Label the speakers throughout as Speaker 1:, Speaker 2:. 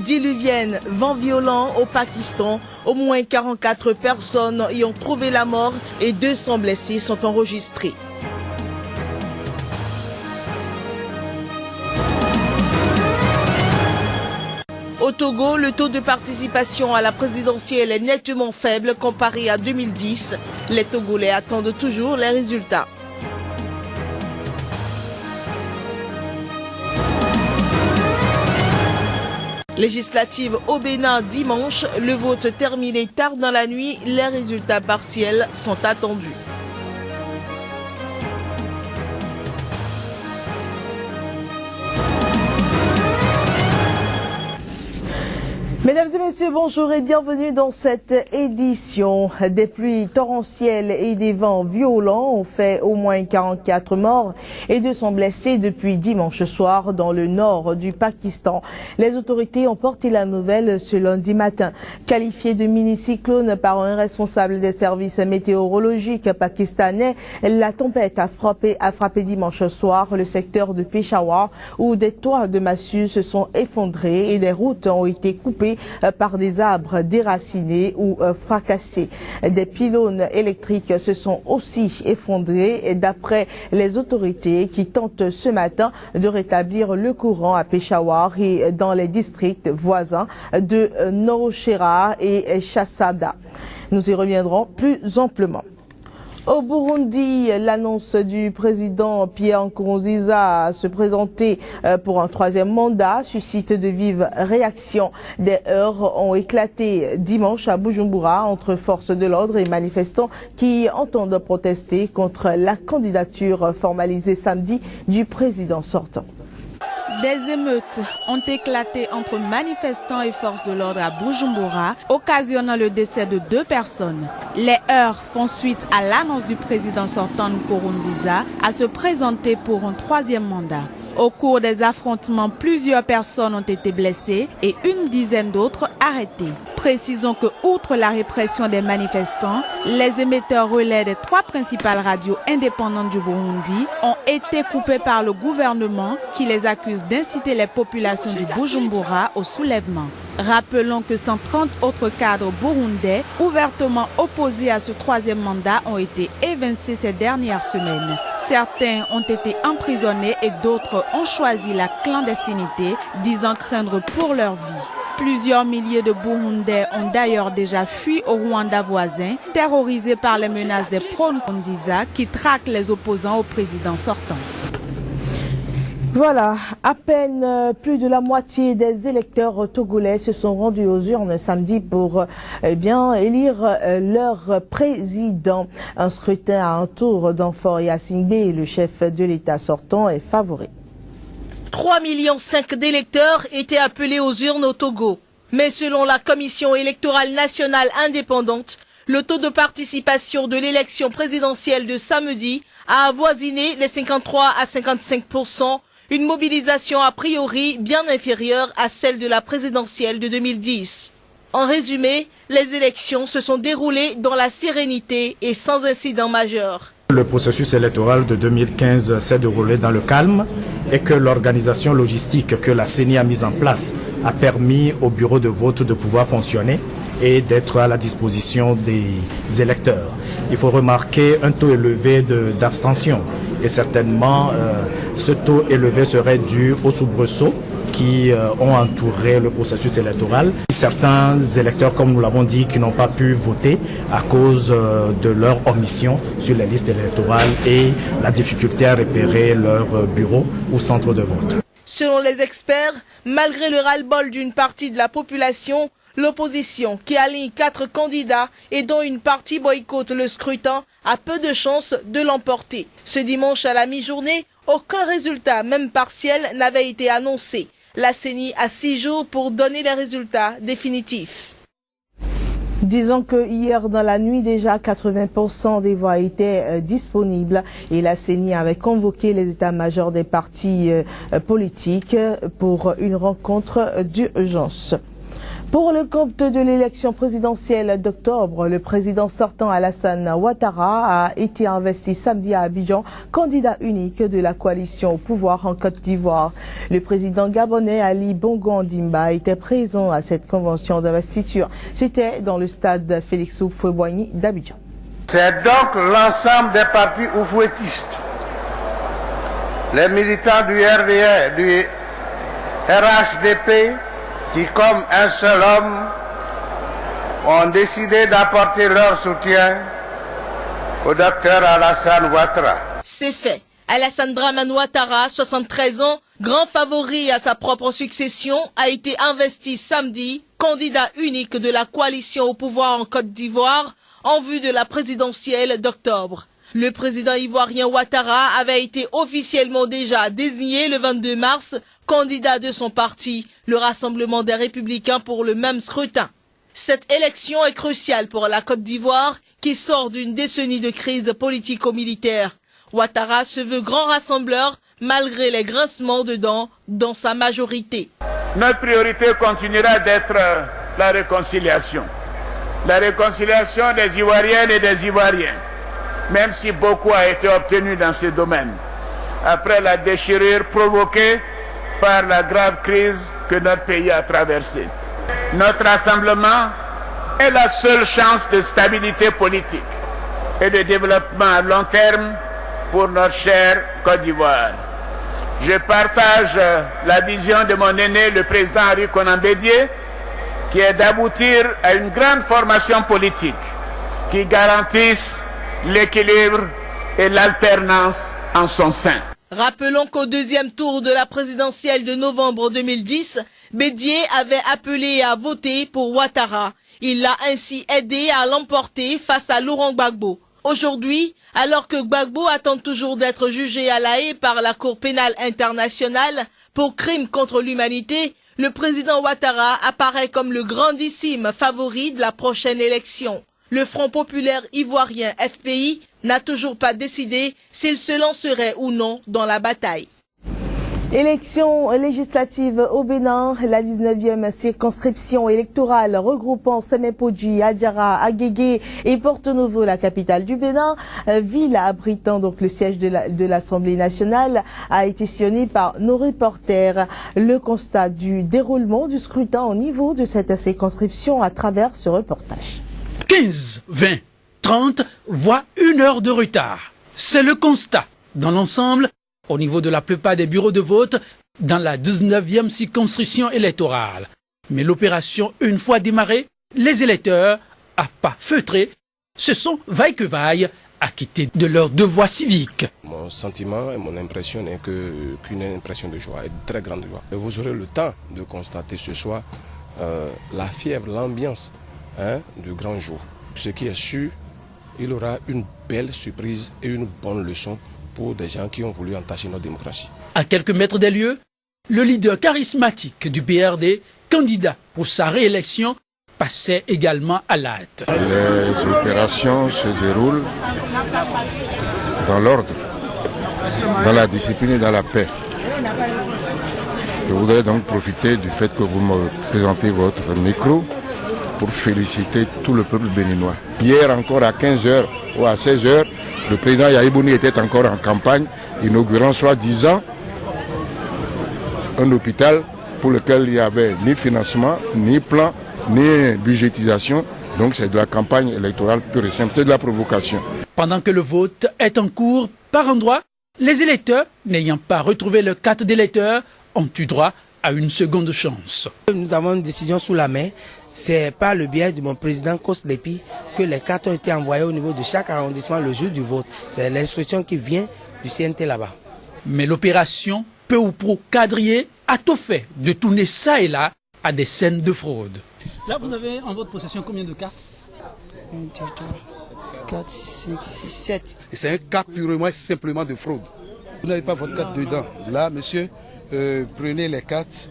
Speaker 1: diluvienne, vent violent au Pakistan. Au moins 44 personnes y ont trouvé la mort et 200 blessés sont enregistrés. Au Togo, le taux de participation à la présidentielle est nettement faible comparé à 2010. Les Togolais attendent toujours les résultats. Législative au Bénin dimanche, le vote terminé tard dans la nuit, les résultats partiels sont attendus. Mesdames et messieurs, bonjour et bienvenue dans cette édition. Des pluies torrentielles et des vents violents ont fait au moins 44 morts et 200 blessés depuis dimanche soir dans le nord du Pakistan. Les autorités ont porté la nouvelle ce lundi matin. Qualifiée de mini-cyclone par un responsable des services météorologiques pakistanais, la tempête a frappé dimanche soir le secteur de Peshawar où des toits de massue se sont effondrés et des routes ont été coupées par des arbres déracinés ou fracassés. Des pylônes électriques se sont aussi effondrés d'après les autorités qui tentent ce matin de rétablir le courant à Peshawar et dans les districts voisins de Nowshera et Chassada. Nous y reviendrons plus amplement. Au Burundi, l'annonce du président Pierre Nkurunziza à se présenter pour un troisième mandat suscite de vives réactions. Des heurts ont éclaté dimanche à Bujumbura entre forces de l'ordre et manifestants qui entendent protester contre la candidature formalisée samedi du président sortant.
Speaker 2: Des émeutes ont éclaté entre manifestants et forces de l'ordre à Bujumbura, occasionnant le décès de 2 personnes. Les heurts font suite à l'annonce du président sortant Nkurunziza à se présenter pour un troisième mandat. Au cours des affrontements, plusieurs personnes ont été blessées et une dizaine d'autres arrêtées. Précisons que, outre la répression des manifestants, les émetteurs relais des 3 principales radios indépendantes du Burundi ont été coupés par le gouvernement qui les accuse d'inciter les populations du Bujumbura au soulèvement. Rappelons que 130 autres cadres burundais ouvertement opposés à ce troisième mandat ont été évincés ces dernières semaines. Certains ont été emprisonnés et d'autres ont choisi la clandestinité, disant craindre pour leur vie. Plusieurs milliers de Burundais ont d'ailleurs déjà fui au Rwanda voisin, terrorisés par les menaces des pro-Nkurunziza qui traquent les opposants au président sortant.
Speaker 1: Voilà, à peine plus de la moitié des électeurs togolais se sont rendus aux urnes samedi pour élire leur président. Un scrutin à un tour d'Anfor Yacine Bey, le chef de l'État sortant, est favori. 3,5 millions d'électeurs étaient appelés aux urnes au Togo. Mais selon la Commission électorale nationale indépendante, le taux de participation de l'élection présidentielle de samedi a avoisiné les 53 à 55%, une mobilisation a priori bien inférieure à celle de la présidentielle de 2010. En résumé, les élections se sont déroulées dans la sérénité et sans incident majeur.
Speaker 3: Le processus électoral de 2015 s'est déroulé dans le calme et que l'organisation logistique que la CENI a mise en place a permis au bureau de vote de pouvoir fonctionner et d'être à la disposition des électeurs. Il faut remarquer un taux élevé d'abstention et certainement ce taux élevé serait dû aux soubresauts qui ont entouré le processus électoral. Certains électeurs, comme nous l'avons dit, qui n'ont pas pu voter à cause de leur omission sur les listes électorales et la difficulté à repérer leur bureau ou centre de vote.
Speaker 1: Selon les experts, malgré le ras-le-bol d'une partie de la population, l'opposition, qui aligne 4 candidats et dont une partie boycotte le scrutin, a peu de chances de l'emporter. Ce dimanche à la mi-journée, aucun résultat, même partiel, n'avait été annoncé. La CENI a 6 jours pour donner les résultats définitifs. Disons que hier dans la nuit déjà 80% des voix étaient disponibles et la CENI avait convoqué les états-majors des partis politiques pour une rencontre d'urgence. Pour le compte de l'élection présidentielle d'octobre, le président sortant Alassane Ouattara a été investi samedi à Abidjan, candidat unique de la coalition au pouvoir en Côte d'Ivoire. Le président gabonais Ali Bongo Ondimba était présent à cette convention d'investiture. C'était dans le stade Félix Houphouët-Boigny d'Abidjan.
Speaker 4: C'est donc l'ensemble des partis oufouettistes, les militants du RDR, du RHDP, qui comme un seul homme ont décidé d'apporter leur soutien au docteur Alassane Ouattara.
Speaker 5: C'est fait. Alassane Dramane Ouattara, 73 ans, grand favori à sa propre succession, a été investi samedi, candidat unique de la coalition au pouvoir en Côte d'Ivoire, en vue de la présidentielle d'octobre. Le président ivoirien Ouattara avait été officiellement déjà désigné le 22 mars, candidat de son parti, le Rassemblement des Républicains, pour le même scrutin. Cette élection est cruciale pour la Côte d'Ivoire, qui sort d'une décennie de crise politico-militaire. Ouattara se veut grand rassembleur, malgré les grincements de dents dans sa majorité.
Speaker 6: Notre priorité continuera d'être la réconciliation. La réconciliation des Ivoiriennes et des Ivoiriens. Même si beaucoup a été obtenu dans ce domaine, après la déchirure provoquée par la grave crise que notre pays a traversée. Notre rassemblement est la seule chance de stabilité politique et de développement à long terme pour notre chère Côte d'Ivoire. Je partage la vision de mon aîné, le président Henri Konan Bédié, qui est d'aboutir à une grande formation politique qui garantisse l'équilibre et l'alternance en son sein.
Speaker 5: Rappelons qu'au deuxième tour de la présidentielle de novembre 2010, Bédié avait appelé à voter pour Ouattara. Il l'a ainsi aidé à l'emporter face à Laurent Gbagbo. Aujourd'hui, alors que Gbagbo attend toujours d'être jugé à La Haye par la Cour pénale internationale pour crimes contre l'humanité, le président Ouattara apparaît comme le grandissime favori de la prochaine élection. Le Front populaire ivoirien FPI n'a toujours pas décidé s'il se lancerait ou non dans la bataille.
Speaker 1: Élection législative au Bénin, la 19e circonscription électorale regroupant Semepoji, Adjara, Agégué et Porto-Novo, la capitale du Bénin, ville abritant donc le siège de l'Assemblée nationale, a été sillonnée par nos reporters. Le constat du déroulement du scrutin au niveau de cette circonscription à travers ce reportage.
Speaker 7: 15, 20, 30, voire 1 heure de retard. C'est le constat dans l'ensemble au niveau de la plupart des bureaux de vote dans la 19e circonscription électorale. Mais l'opération, une fois démarrée, les électeurs, à pas feutrés, se sont vaille que vaille acquittés de leur devoir civique.
Speaker 8: Mon sentiment et mon impression n'est qu'une impression de joie, de très grande joie. Et vous aurez le temps de constater ce soir la fièvre, l'ambiance du grand jour. Ce qui est sûr, il aura une belle surprise et une bonne leçon pour des gens qui ont voulu entacher notre démocratie.
Speaker 7: À quelques mètres des lieux, le leader charismatique du BRD, candidat pour sa réélection, passait également à l'acte.
Speaker 9: Les opérations se déroulent dans l'ordre, dans la discipline et dans la paix. Je voudrais donc profiter du fait que vous me présentez votre micro pour féliciter tout le peuple béninois. Hier encore à 15h ou à 16h, le président Yahibouni était encore en campagne, inaugurant soi-disant un hôpital pour lequel il n'y avait ni financement, ni plan, ni budgétisation. Donc c'est de la campagne électorale pure et simple, c'est de la provocation.
Speaker 7: Pendant que le vote est en cours, par endroits, les électeurs, n'ayant pas retrouvé leur carte d'électeur, ont eu droit à une seconde chance.
Speaker 10: Nous avons une décision sous la main. C'est par le biais de mon président Koslepi que les cartes ont été envoyées au niveau de chaque arrondissement le jour du vote. C'est l'instruction qui vient du CNT là-bas.
Speaker 7: Mais l'opération, peu ou prou quadrillée, a tout fait de tourner ça et là à des scènes de fraude.
Speaker 11: Là, vous avez en votre possession combien de cartes?
Speaker 10: 1, 2, 3, 4, 5, 6, 7.
Speaker 12: C'est un cas purement et simplement de fraude. Vous n'avez pas votre carte dedans. Là, monsieur, prenez les cartes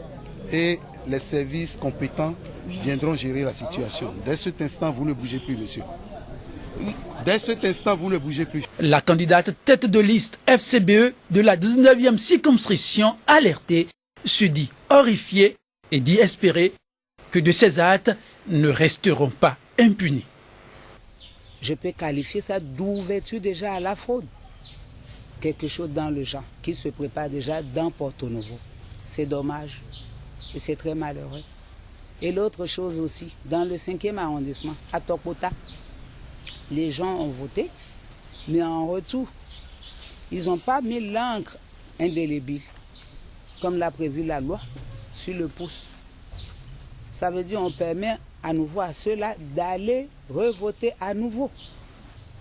Speaker 12: et les services compétents viendront gérer la situation. Dès cet instant, vous ne bougez plus, monsieur. Dès cet instant, vous ne bougez plus.
Speaker 7: La candidate tête de liste FCBE de la 19e circonscription alertée se dit horrifiée et dit espérer que de ces actes ne resteront pas impunis.
Speaker 13: Je peux qualifier ça d'ouverture déjà à la fraude. Quelque chose dans le genre qui se prépare déjà dans Porto Novo. C'est dommage et c'est très malheureux. Et l'autre chose aussi, dans le 5e arrondissement, à Topota, les gens ont voté, mais en retour, ils n'ont pas mis l'encre indélébile, comme l'a prévu la loi, sur le pouce. Ça veut dire qu'on permet à nouveau à ceux-là d'aller revoter à nouveau.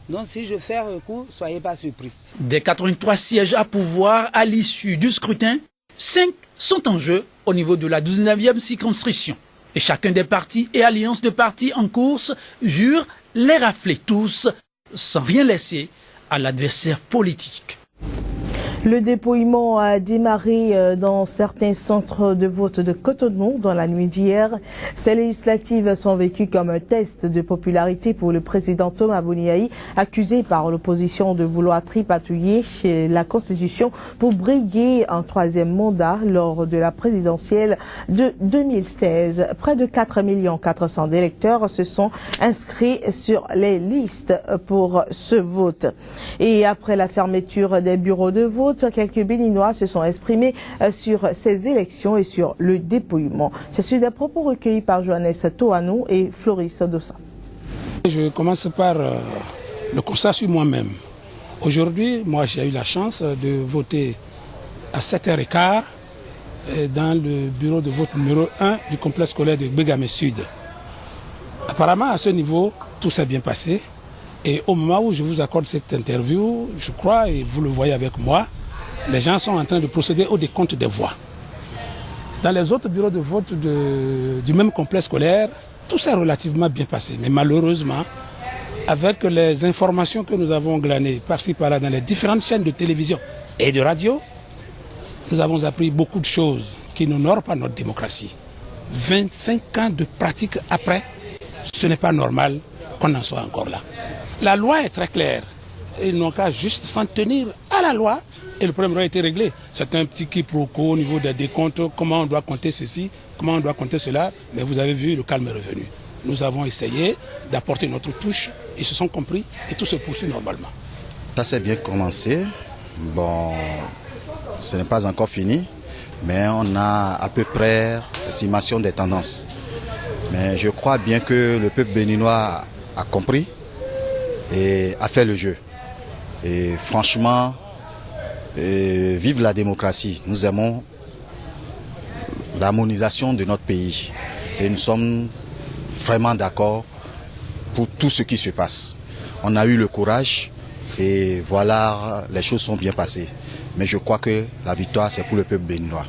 Speaker 13: Donc si je fais recours, soyez pas surpris.
Speaker 7: Des 83 sièges à pouvoir à l'issue du scrutin, 5 sont en jeu au niveau de la 19e circonscription. Et chacun des partis et alliances de partis en course jure les rafler tous, sans rien laisser à l'adversaire politique.
Speaker 1: Le dépouillement a démarré dans certains centres de vote de Cotonou dans la nuit d'hier. Ces législatives sont vécues comme un test de popularité pour le président Thomas Boniaï, accusé par l'opposition de vouloir tripatouiller la Constitution pour briguer un 3e mandat lors de la présidentielle de 2016. Près de 4 400 000 électeurs se sont inscrits sur les listes pour ce vote. Et après la fermeture des bureaux de vote, quelques Béninois se sont exprimés sur ces élections et sur le dépouillement. C'est sur des propos recueillis par Johannes Toanou et Floris Dossa.
Speaker 14: Je commence par le constat sur moi-même. Aujourd'hui, moi j'ai eu la chance de voter à 7h15 dans le bureau de vote numéro 1 du complexe scolaire de Bégamé Sud. Apparemment, à ce niveau, tout s'est bien passé. Et au moment où je vous accorde cette interview, je crois, et vous le voyez avec moi, les gens sont en train de procéder au décompte des voix. Dans les autres bureaux de vote du même complexe scolaire, tout s'est relativement bien passé. Mais malheureusement, avec les informations que nous avons glanées par-ci par-là dans les différentes chaînes de télévision et de radio, nous avons appris beaucoup de choses qui n'honorent pas notre démocratie. 25 ans de pratique après, ce n'est pas normal qu'on en soit encore là. La loi est très claire. Ils n'ont qu'à juste s'en tenir à la loi et le problème aura été réglé. C'est un petit quiproquo au niveau des décomptes, comment on doit compter ceci, comment on doit compter cela, mais vous avez vu, le calme est revenu. Nous avons essayé d'apporter notre touche, ils se sont compris et tout se poursuit normalement.
Speaker 15: Ça s'est bien commencé, bon, ce n'est pas encore fini, mais on a à peu près l'estimation des tendances. Mais je crois bien que le peuple béninois a compris et a fait le jeu. Et franchement, vive la démocratie. Nous aimons l'harmonisation de notre pays. Et nous sommes vraiment d'accord pour tout ce qui se passe. On a eu le courage et voilà, les choses sont bien passées. Mais je crois que la victoire, c'est pour le peuple béninois.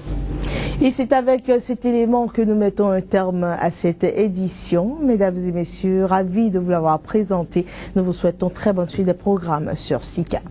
Speaker 1: Et c'est avec cet élément que nous mettons un terme à cette édition. Mesdames et messieurs, ravis de vous l'avoir présenté. Nous vous souhaitons très bonne suite des programmes sur SICA.